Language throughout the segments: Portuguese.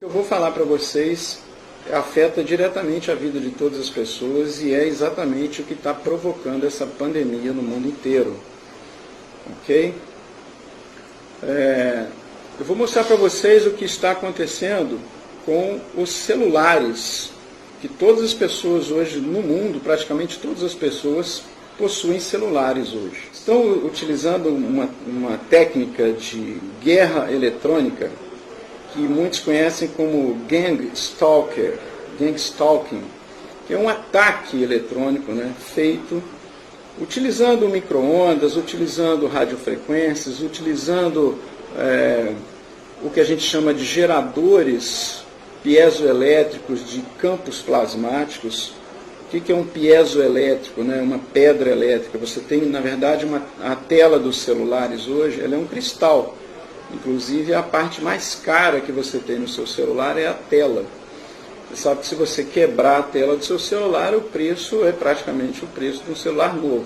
Eu vou falar para vocês, afeta diretamente a vida de todas as pessoas e é exatamente o que está provocando essa pandemia no mundo inteiro. Ok? Eu vou mostrar para vocês o que está acontecendo com os celulares, que todas as pessoas hoje no mundo, praticamente todas as pessoas, possuem celulares hoje. Estão utilizando uma técnica de guerra eletrônica que muitos conhecem como gangstalking, que é um ataque eletrônico, né, feito utilizando micro-ondas, utilizando radiofrequências, utilizando o que a gente chama de geradores piezoelétricos de campos plasmáticos. O que é um piezoelétrico, né? Uma pedra elétrica? Você tem, na verdade, a tela dos celulares hoje, ela é um cristal. Inclusive, a parte mais cara que você tem no seu celular é a tela. Você sabe que se você quebrar a tela do seu celular, o preço é praticamente o preço de um celular novo.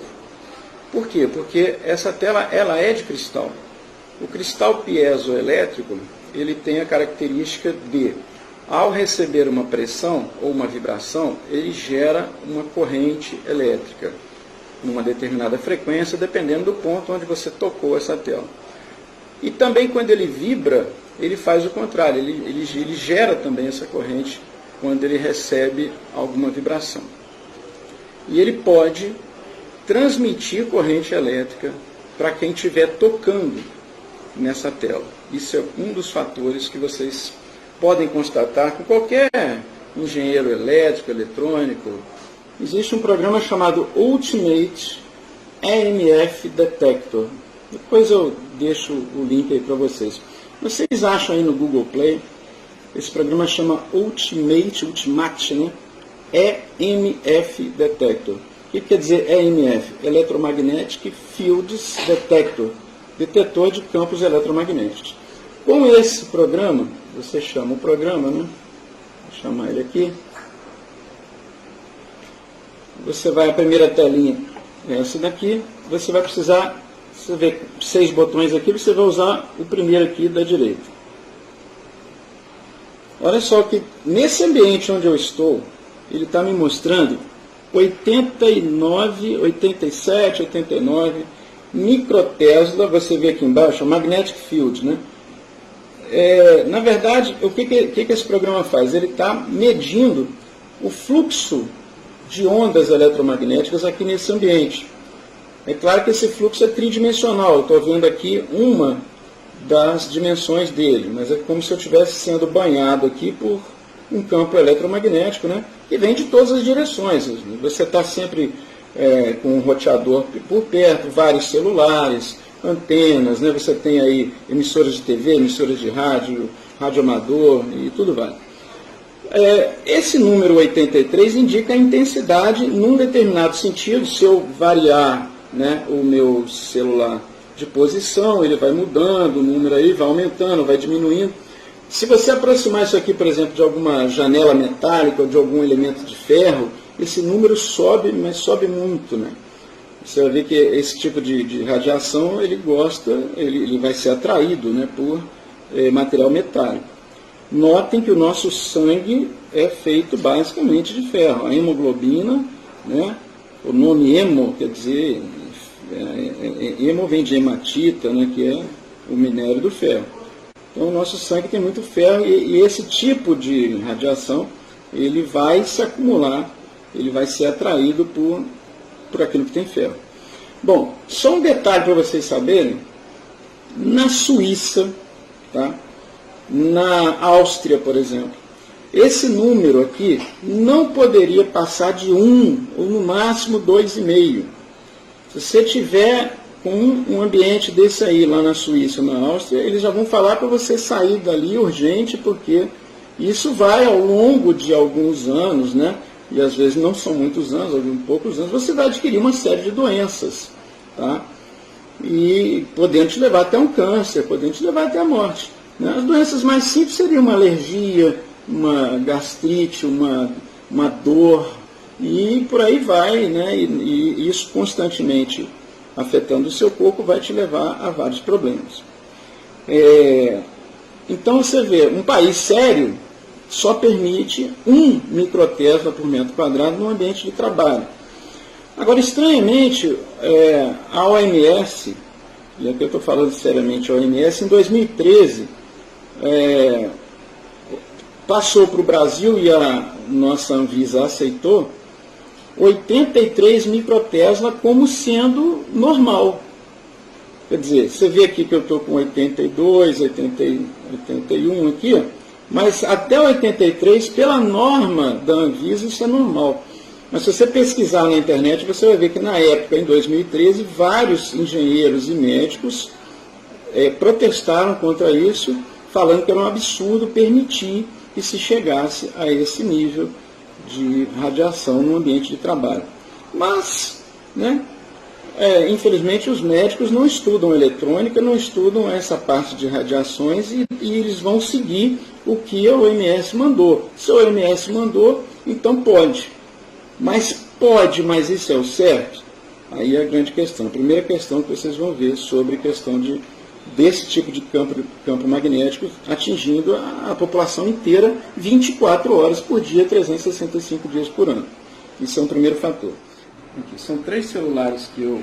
Por quê? Porque essa tela ela é de cristal. O cristal piezoelétrico, ele tem a característica de, ao receber uma pressão ou uma vibração, ele gera uma corrente elétrica, numa determinada frequência, dependendo do ponto onde você tocou essa tela. E também quando ele vibra, ele faz o contrário, ele gera também essa corrente quando ele recebe alguma vibração. E ele pode transmitir corrente elétrica para quem estiver tocando nessa tela. Isso é um dos fatores que vocês podem constatar com qualquer engenheiro elétrico, eletrônico. Existe um programa chamado Ultimate EMF Detector. Depois eu deixo o link aí para vocês. Vocês acham aí no Google Play, esse programa chama Ultimate, né? EMF Detector. O que quer dizer EMF? Electromagnetic Fields Detector. Detetor de campos eletromagnéticos. Com esse programa, você chama o programa, né? Vou chamar ele aqui. Você vai, a primeira telinha é essa daqui. Você vai precisar, você vê 6 botões aqui, você vai usar o primeiro aqui da direita. Olha só que nesse ambiente onde eu estou, ele está me mostrando 89, 87, 89 microtesla, você vê aqui embaixo, magnetic field, né? Na verdade, o que esse programa faz? Ele está medindo o fluxo de ondas eletromagnéticas aqui nesse ambiente. É claro que esse fluxo é tridimensional, eu estou vendo aqui uma das dimensões dele, mas é como se eu estivesse sendo banhado aqui por um campo eletromagnético, né? Que vem de todas as direções. Você está sempre com um roteador por perto, vários celulares, antenas, né? Você tem aí emissoras de TV, emissoras de rádio, rádio amador e tudo vai. Esse número 83 indica a intensidade num determinado sentido. Se eu variar, né, o meu celular de posição, ele vai mudando, o número aí vai aumentando, vai diminuindo. Se você aproximar isso aqui, por exemplo, de alguma janela metálica ou de algum elemento de ferro, esse número sobe, mas sobe muito, né? Você vai ver que esse tipo de radiação, ele vai ser atraído, né, por material metálico. Notem que o nosso sangue é feito basicamente de ferro. A hemoglobina, né, o nome hemo, quer dizer, hemo vem de hematita, né, que é o minério do ferro. Então o nosso sangue tem muito ferro e esse tipo de radiação, ele vai se acumular, ele vai ser atraído por aquilo que tem ferro. Bom, só um detalhe para vocês saberem, na Suíça, tá? Na Áustria, por exemplo, esse número aqui não poderia passar de 1, ou no máximo 2,5. Se você tiver com um ambiente desse aí, lá na Suíça, na Áustria, eles já vão falar para você sair dali urgente, porque isso vai ao longo de alguns anos, né? E às vezes não são muitos anos, alguns poucos anos, você vai adquirir uma série de doenças, tá? E podendo te levar até um câncer, podendo te levar até a morte, né? As doenças mais simples seriam uma alergia, uma gastrite, uma dor, e por aí vai, né? E isso constantemente afetando o seu corpo vai te levar a vários problemas. Então você vê, um país sério, só permite 1 microtesla por metro quadrado no ambiente de trabalho. Agora, estranhamente, a OMS, e aqui eu estou falando seriamente a OMS, em 2013, passou para o Brasil, e a nossa Anvisa aceitou, 83 microtesla como sendo normal. Quer dizer, você vê aqui que eu estou com 82, 81 aqui, ó, mas até 83, pela norma da Anvisa, isso é normal. Mas se você pesquisar na internet, você vai ver que na época, em 2013, vários engenheiros e médicos protestaram contra isso, falando que era um absurdo permitir que se chegasse a esse nível de radiação no ambiente de trabalho. Mas, né, infelizmente, os médicos não estudam eletrônica, não estudam essa parte de radiações e eles vão seguir o que a OMS mandou. Se a OMS mandou, então pode. Mas pode, mas isso é o certo? Aí é a grande questão. A primeira questão que vocês vão ver sobre a questão desse tipo de campo magnético atingindo a população inteira 24 horas por dia, 365 dias por ano. Isso é um primeiro fator. Aqui são 3 celulares que eu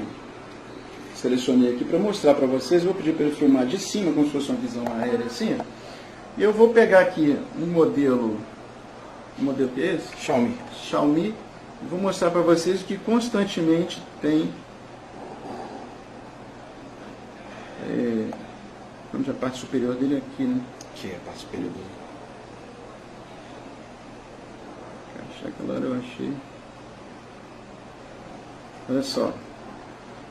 selecionei aqui para mostrar para vocês. Eu vou pedir para ele filmar de cima, como se fosse uma visão aérea assim. E eu vou pegar aqui um modelo que é esse? Xiaomi. E vou mostrar para vocês que constantemente tem a parte superior dele aqui, né? Que é a parte superior dele. Achei aquela hora, eu achei. Olha só.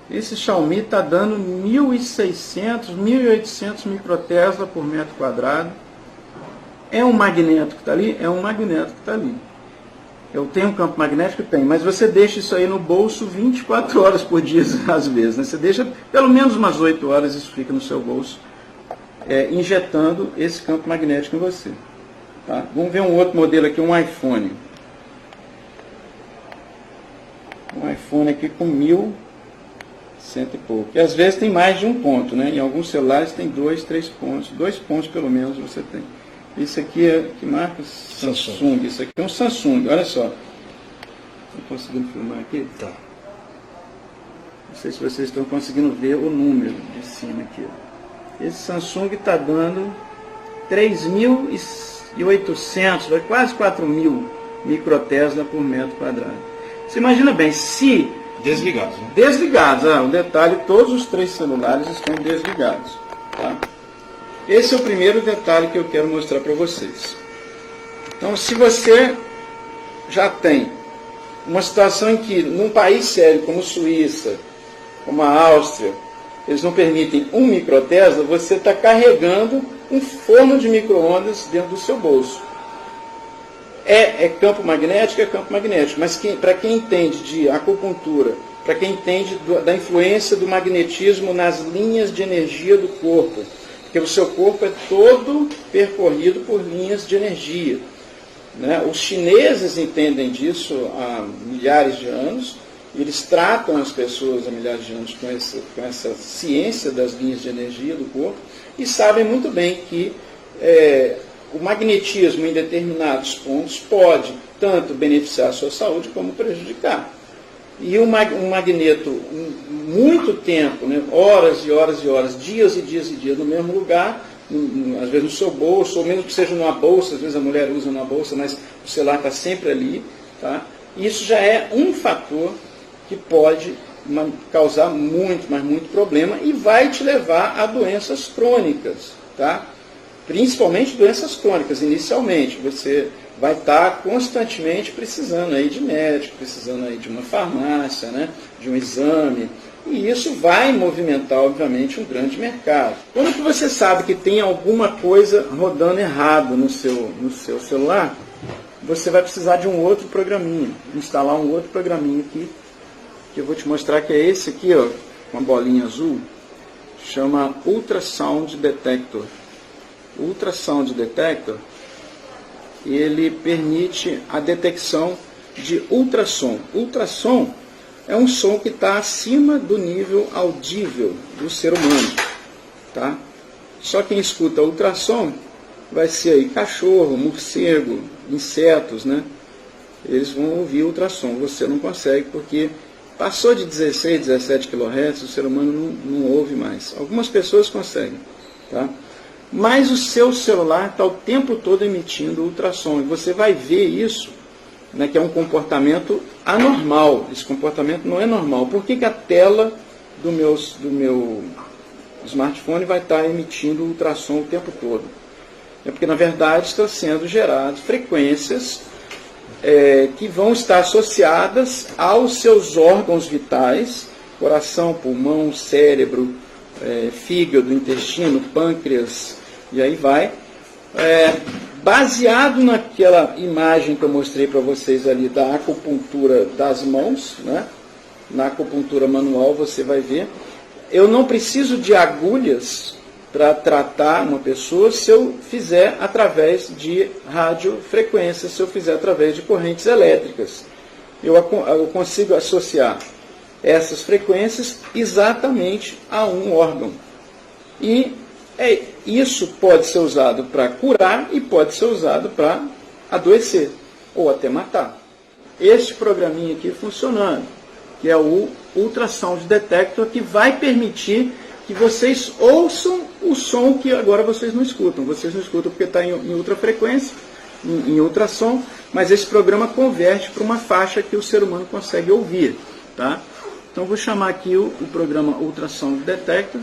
Esse Xiaomi está dando 1.600, 1.800 microtesla por metro quadrado. É um magneto que está ali? É um magneto que está ali. Eu tenho um campo magnético? Tem, mas você deixa isso aí no bolso 24 horas por dia, às vezes. Né? Você deixa pelo menos umas 8 horas, isso fica no seu bolso, injetando esse campo magnético em você. Tá? Vamos ver um outro modelo aqui, um iPhone. Um iPhone aqui com 1.100 e pouco. E às vezes tem mais de um ponto, né? Em alguns celulares tem 2, 3 pontos. 2 pontos pelo menos você tem. Isso aqui é, que marca? Samsung. Isso aqui é um Samsung, olha só. Estou conseguindo filmar aqui? Tá. Não sei se vocês estão conseguindo ver o número de cima aqui. Esse Samsung está dando 3.800, quase 4.000 microtesla por metro quadrado. Você imagina bem, se... Desligados, né? Desligados, o detalhe, todos os 3 celulares estão desligados. Tá? Esse é o primeiro detalhe que eu quero mostrar para vocês. Então, se você já tem uma situação em que, num país sério como Suíça, como a Áustria, eles não permitem 1 microtesla, você está carregando um forno de micro-ondas dentro do seu bolso. É campo magnético, mas para quem entende de acupuntura, para quem entende da influência do magnetismo nas linhas de energia do corpo, porque o seu corpo é todo percorrido por linhas de energia. Né? Os chineses entendem disso há milhares de anos, eles tratam as pessoas há milhares de anos com essa ciência das linhas de energia do corpo e sabem muito bem que o magnetismo em determinados pontos pode tanto beneficiar a sua saúde como prejudicar. E um magneto, muito tempo, né, horas e horas e horas, dias e dias e dias no mesmo lugar, às vezes no seu bolso, ou mesmo que seja numa bolsa, às vezes a mulher usa numa bolsa, mas o celular está sempre ali. Tá? Isso já é um fator que pode causar muito, mas muito problema e vai te levar a doenças crônicas. Tá? Principalmente doenças crônicas, inicialmente. Você vai estar constantemente precisando aí de médico, precisando aí de uma farmácia, né, de um exame. E isso vai movimentar, obviamente, um grande mercado. Quando que você sabe que tem alguma coisa rodando errado no seu celular, você vai precisar de um outro programinha, instalar um outro programinha aqui, que eu vou te mostrar, que é esse aqui, ó, com a bolinha azul, chama Ultrasound Detector. O Ultrasound Detector, ele permite a detecção de ultrassom. Ultrassom é um som que está acima do nível audível do ser humano. Tá? Só quem escuta ultrassom vai ser aí cachorro, morcego, insetos, né? Eles vão ouvir ultrassom. Você não consegue, porque passou de 16, 17 kHz, o ser humano não ouve mais. Algumas pessoas conseguem, tá? Mas o seu celular está o tempo todo emitindo ultrassom. E você vai ver isso, né, que é um comportamento anormal. Esse comportamento não é normal. Por que a tela do meu smartphone vai estar emitindo ultrassom o tempo todo? É porque, na verdade, estão sendo geradas frequências que vão estar associadas aos seus órgãos vitais, coração, pulmão, cérebro, fígado, intestino, pâncreas, e aí vai. Baseado naquela imagem que eu mostrei para vocês ali da acupuntura das mãos, né? Na acupuntura manual você vai ver. Eu não preciso de agulhas para tratar uma pessoa se eu fizer através de radiofrequência, se eu fizer através de correntes elétricas. Eu consigo associar essas frequências exatamente a um órgão. E isso pode ser usado para curar e pode ser usado para adoecer ou até matar. Este programinha aqui funcionando, que é o Ultrasound Detector, que vai permitir que vocês ouçam o som que agora vocês não escutam. Vocês não escutam porque está em ultrafrequência, em ultrassom, mas esse programa converte para uma faixa que o ser humano consegue ouvir. Tá? Então vou chamar aqui o programa Ultrasound Detector.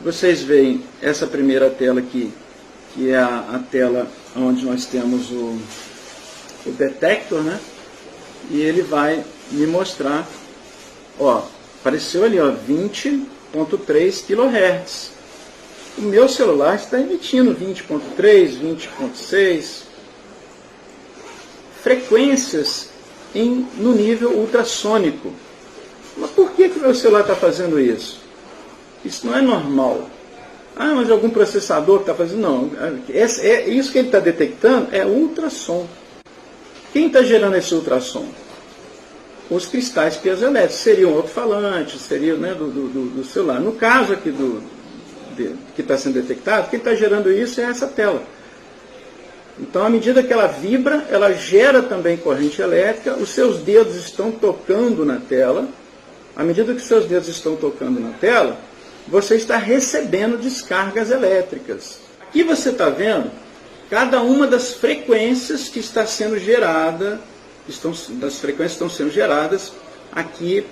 Vocês veem essa primeira tela aqui, que é a tela onde nós temos o detector, né? E ele vai me mostrar, ó, apareceu ali, ó, 20.3 kHz. O meu celular está emitindo 20.3, 20.6 frequências no nível ultrassônico. Mas por que o meu celular está fazendo isso? Isso não é normal. Ah, mas algum processador está fazendo? Não. Isso que ele está detectando é ultrassom. Quem está gerando esse ultrassom? Os cristais piezoelétricos. Seriam alto-falantes, seriam, né, do celular. No caso aqui que está sendo detectado, quem está gerando isso é essa tela. Então, à medida que ela vibra, ela gera também corrente elétrica, os seus dedos estão tocando na tela. À medida que os seus dedos estão tocando na tela, você está recebendo descargas elétricas. Aqui você está vendo cada uma das frequências que está sendo gerada, das frequências que estão sendo geradas aqui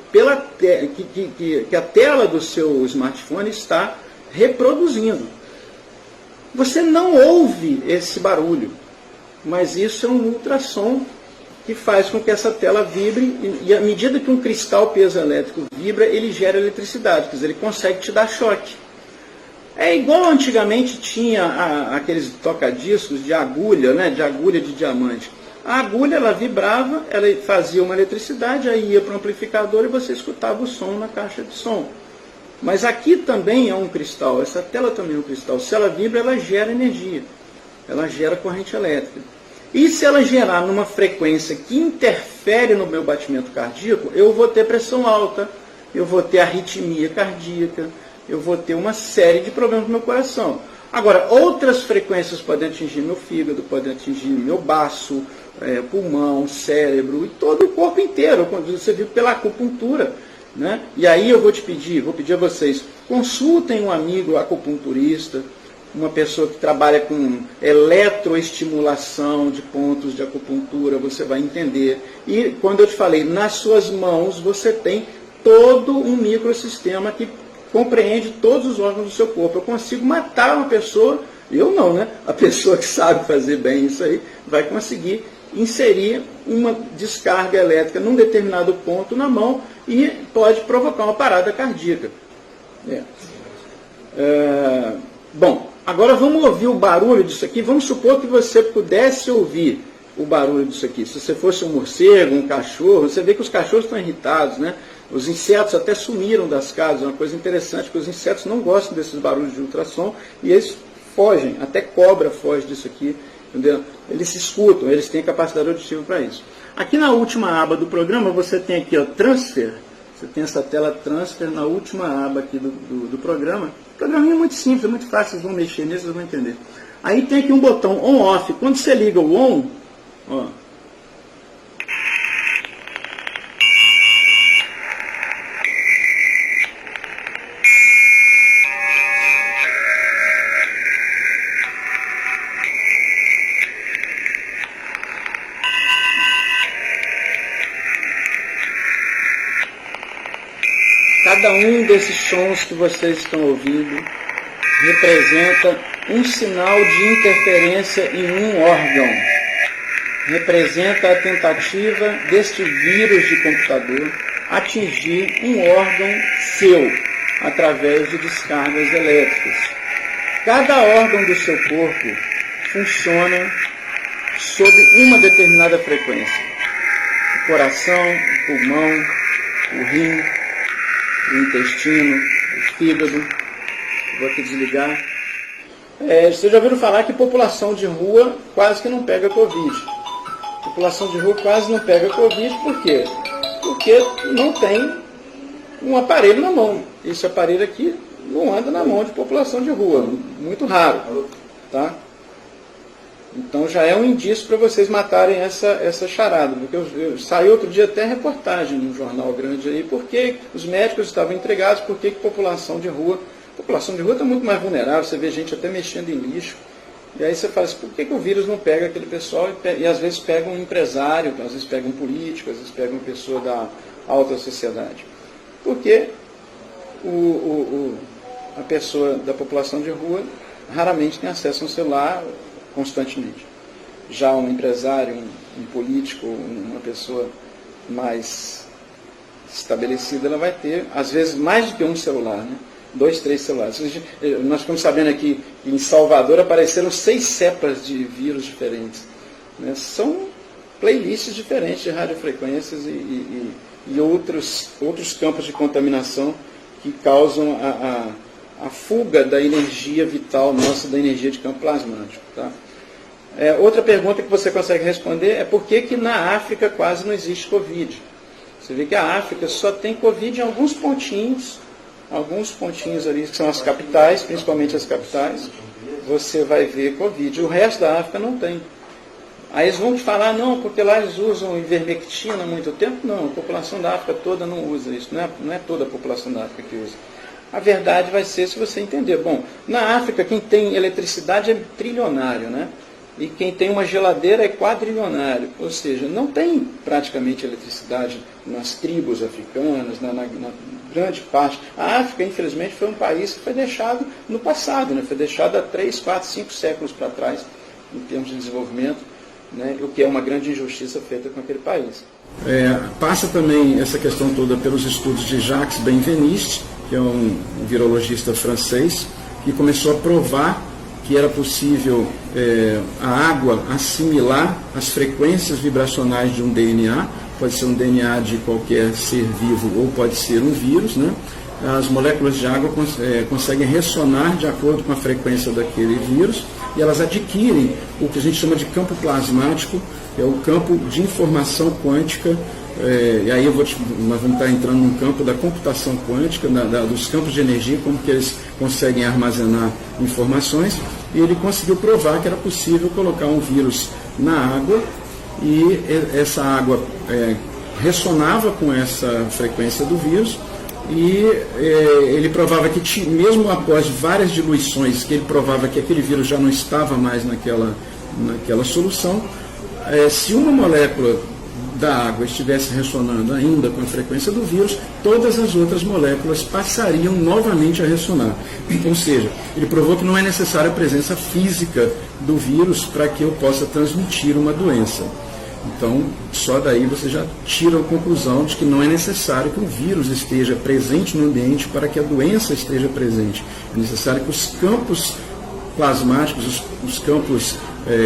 que a tela do seu smartphone está reproduzindo. Você não ouve esse barulho, mas isso é um ultrassom que faz com que essa tela vibre, e à medida que um cristal piezoelétrico vibra, ele gera eletricidade, quer dizer, ele consegue te dar choque. É igual antigamente tinha aqueles tocadiscos de agulha, né, de agulha de diamante. A agulha, ela vibrava, ela fazia uma eletricidade, aí ia para o amplificador e você escutava o som na caixa de som. Mas aqui também é um cristal, essa tela também é um cristal. Se ela vibra, ela gera energia, ela gera corrente elétrica. E se ela gerar numa frequência que interfere no meu batimento cardíaco, eu vou ter pressão alta, eu vou ter arritmia cardíaca, eu vou ter uma série de problemas no meu coração. Agora, outras frequências podem atingir meu fígado, podem atingir meu baço, pulmão, cérebro e todo o corpo inteiro, quando você viu pela acupuntura. Né? E aí eu vou pedir a vocês, consultem um amigo acupunturista, uma pessoa que trabalha com eletroestimulação de pontos de acupuntura, você vai entender. E quando eu te falei, nas suas mãos você tem todo um microsistema que compreende todos os órgãos do seu corpo. Eu consigo matar uma pessoa, eu não, né? A pessoa que sabe fazer bem isso aí vai conseguir inserir uma descarga elétrica num determinado ponto na mão e pode provocar uma parada cardíaca. Bom, agora vamos ouvir o barulho disso aqui. Vamos supor que você pudesse ouvir o barulho disso aqui. Se você fosse um morcego, um cachorro, você vê que os cachorros estão irritados, né? Os insetos até sumiram das casas. É uma coisa interessante, porque os insetos não gostam desses barulhos de ultrassom e eles fogem, até cobra foge disso aqui. Entendeu? Eles se escutam, eles têm capacidade auditiva para isso. Aqui na última aba do programa, você tem aqui, ó, Transfer. Você tem essa tela Transfer na última aba aqui do programa. O programinha é muito simples, é muito fácil, vocês vão mexer nisso, vocês vão entender. Aí tem aqui um botão on-off. Quando você liga o on, ó, cada um desses sons que vocês estão ouvindo representa um sinal de interferência em um órgão. Representa a tentativa deste vírus de computador atingir um órgão seu, através de descargas elétricas. Cada órgão do seu corpo funciona sob uma determinada frequência. O coração, o pulmão, o rim, o intestino, o fígado. Vou aqui desligar. Vocês já ouviram falar que população de rua quase que não pega Covid. População de rua quase não pega Covid, por quê? Porque não tem um aparelho na mão. Esse aparelho aqui não anda na mão de população de rua, muito raro. Tá? Então já é um indício para vocês matarem essa charada. Porque eu saí outro dia até reportagem num jornal grande aí, porque os médicos estavam entregados, porque população de rua está muito mais vulnerável, você vê gente até mexendo em lixo. E aí você fala assim, por que o vírus não pega aquele pessoal e às vezes pega um empresário, às vezes pega um político, às vezes pega uma pessoa da alta sociedade? Porque a pessoa da população de rua raramente tem acesso a um celular constantemente. Já um empresário, um político, uma pessoa mais estabelecida, ela vai ter, às vezes, mais do que um celular, né? 2, 3 celulares. Nós ficamos sabendo aqui que em Salvador apareceram 6 cepas de vírus diferentes. Né? São playlists diferentes de radiofrequências e outros campos de contaminação que causam a fuga da energia vital nossa, da energia de campo plasmático. Tá? Outra pergunta que você consegue responder é por que na África quase não existe Covid. Você vê que a África só tem Covid em alguns pontinhos ali, que são as capitais, principalmente as capitais, você vai ver Covid. O resto da África não tem. Aí eles vão te falar, não, porque lá eles usam ivermectina há muito tempo. Não, a população da África toda não usa isso. Não é toda a população da África que usa. A verdade vai ser se você entender. Bom, na África quem tem eletricidade é trilionário, né? E quem tem uma geladeira é quadrilionário. Ou seja, não tem praticamente eletricidade nas tribos africanas, na grande parte. A África, infelizmente, foi um país que foi deixado no passado, né? Foi deixado há 3, 4, 5 séculos para trás, em termos de desenvolvimento, né? O que é uma grande injustiça feita com aquele país. Passa também essa questão toda pelos estudos de Jacques Benveniste, que é um virologista francês, que começou a provar que era possível a água assimilar as frequências vibracionais de um DNA, pode ser um DNA de qualquer ser vivo ou pode ser um vírus, né? As moléculas de água conseguem ressonar de acordo com a frequência daquele vírus e elas adquirem o que a gente chama de campo plasmático, é o campo de informação quântica. E aí nós vamos estar entrando num campo da computação quântica, dos campos de energia, como que eles conseguem armazenar informações, e ele conseguiu provar que era possível colocar um vírus na água, e essa água ressonava com essa frequência do vírus, e ele provava que, mesmo após várias diluições, que ele provava que aquele vírus já não estava mais naquela solução, se uma molécula da água estivesse ressonando ainda com a frequência do vírus, todas as outras moléculas passariam novamente a ressonar. Ou seja, ele provou que não é necessária a presença física do vírus para que eu possa transmitir uma doença. Então, só daí você já tira a conclusão de que não é necessário que o vírus esteja presente no ambiente para que a doença esteja presente. É necessário que os campos plasmáticos, os campos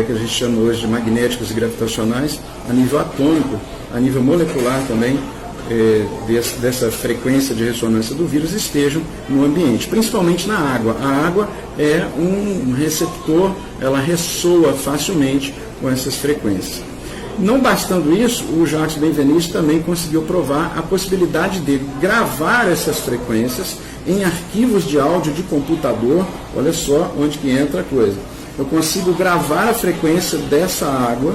que a gente chama hoje de magnéticos e gravitacionais, a nível atômico, a nível molecular também, dessa frequência de ressonância do vírus estejam no ambiente, principalmente na água. A água é um receptor, ela ressoa facilmente com essas frequências. Não bastando isso, o Jacques Benveniste também conseguiu provar a possibilidade de gravar essas frequências em arquivos de áudio de computador. Olha só onde que entra a coisa. Eu consigo gravar a frequência dessa água,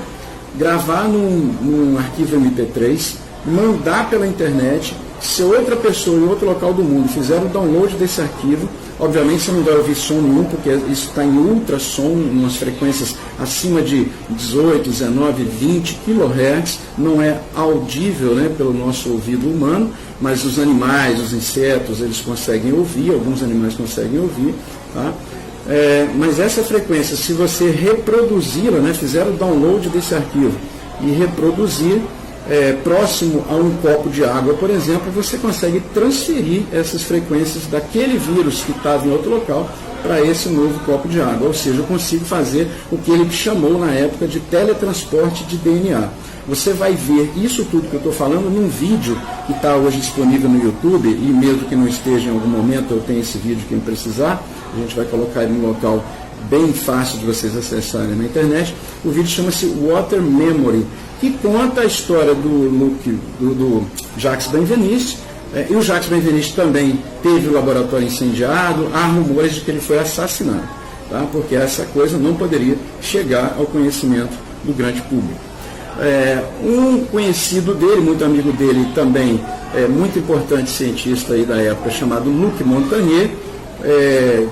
gravar num arquivo MP3, mandar pela internet. Se outra pessoa em outro local do mundo fizer o download desse arquivo, obviamente você não vai ouvir som nenhum, porque isso está em ultrassom, em umas frequências acima de 18, 19, 20 kHz, não é audível, né, pelo nosso ouvido humano, mas os animais, os insetos, eles conseguem ouvir, alguns animais conseguem ouvir, tá? Mas essa frequência, se você reproduzi-la, né, fizer o download desse arquivo e reproduzir, próximo a um copo de água, por exemplo, você consegue transferir essas frequências daquele vírus que estava em outro local para esse novo copo de água. Ou seja, eu consigo fazer o que ele chamou na época de teletransporte de DNA. Você vai ver isso tudo que eu estou falando num vídeo que está hoje disponível no YouTube, e mesmo que não esteja em algum momento, eu tenho esse vídeo quem precisar, a gente vai colocar ele num local bem fácil de vocês acessarem na internet. O vídeo chama-se Water Memory, que conta a história do Jacques Benveniste, e o Jacques Benveniste também teve o laboratório incendiado. Há rumores de que ele foi assassinado, tá? Porque essa coisa não poderia chegar ao conhecimento do grande público. Um conhecido dele, muito amigo dele também, muito importante cientista aí da época, chamado Luc Montagnier,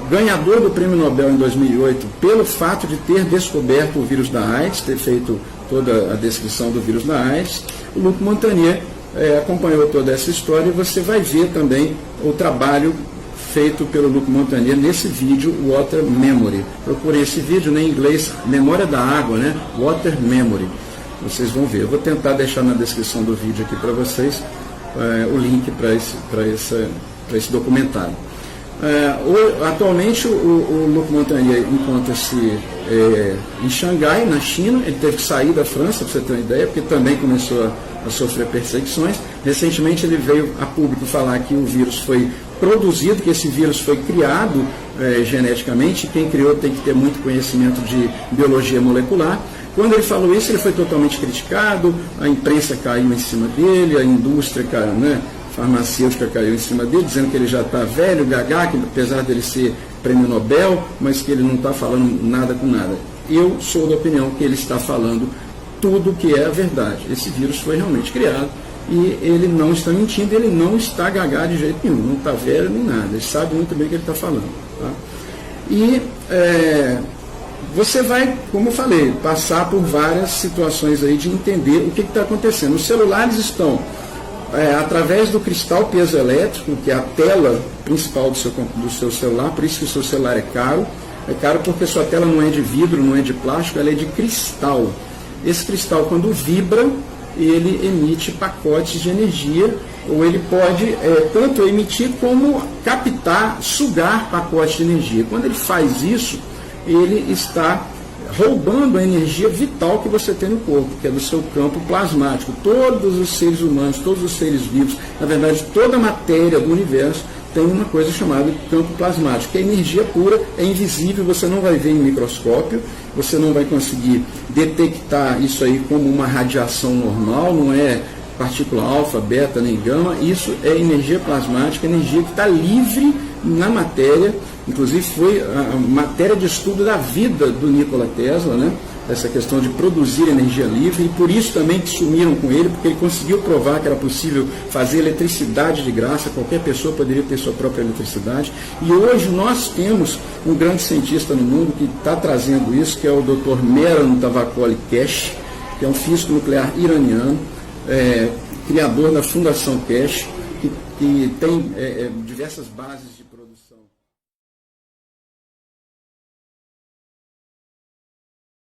ganhador do Prêmio Nobel em 2008 pelo fato de ter descoberto o vírus da AIDS, ter feito toda a descrição do vírus da AIDS. O Luc Montagnier acompanhou toda essa história, e você vai ver também o trabalho feito pelo Luc Montagnier nesse vídeo Water Memory. Procure esse vídeo, em inglês, Memória da Água, né? Water Memory. Vocês vão ver. Eu vou tentar deixar na descrição do vídeo aqui para vocês o link para esse documentário. Atualmente o Luc Montagnier encontra-se em Xangai, na China. Ele teve que sair da França, para você ter uma ideia, porque também começou a sofrer perseguições. Recentemente ele veio a público falar que o vírus foi produzido, que esse vírus foi criado geneticamente. Quem criou tem que ter muito conhecimento de biologia molecular. Quando ele falou isso, ele foi totalmente criticado, a imprensa caiu em cima dele, a indústria, farmacêutica caiu em cima dele, dizendo que ele já está velho, gagá, que apesar dele ser prêmio Nobel, mas que ele não está falando nada com nada. Eu sou da opinião que ele está falando tudo o que é a verdade. Esse vírus foi realmente criado e ele não está mentindo, ele não está gagá de jeito nenhum, não está velho nem nada, ele sabe muito bem o que ele está falando. Tá? E você vai, como eu falei, passar por várias situações aí de entender o que está acontecendo. Os celulares estão através do cristal piezoelétrico, que é a tela principal do seu celular, por isso que o seu celular é caro. É caro porque a sua tela não é de vidro, não é de plástico, ela é de cristal. Esse cristal, quando vibra, ele emite pacotes de energia, ou ele pode tanto emitir como captar, sugar pacotes de energia. Quando ele faz isso, ele está roubando a energia vital que você tem no corpo, que é do seu campo plasmático. Todos os seres humanos, todos os seres vivos, na verdade toda a matéria do universo tem uma coisa chamada campo plasmático, que é energia pura, é invisível, você não vai ver em microscópio, você não vai conseguir detectar isso aí como uma radiação normal, não é partícula alfa, beta nem gama, isso é energia plasmática, energia que está livre na matéria. Inclusive foi a matéria de estudo da vida do Nikola Tesla, né? Essa questão de produzir energia livre, e por isso também que sumiram com ele, porque ele conseguiu provar que era possível fazer eletricidade de graça, qualquer pessoa poderia ter sua própria eletricidade. E hoje nós temos um grande cientista no mundo que está trazendo isso, que é o Dr. Mehran Tavakoli Kesh, que é um físico nuclear iraniano, criador da Fundação Kesh, que tem diversas bases de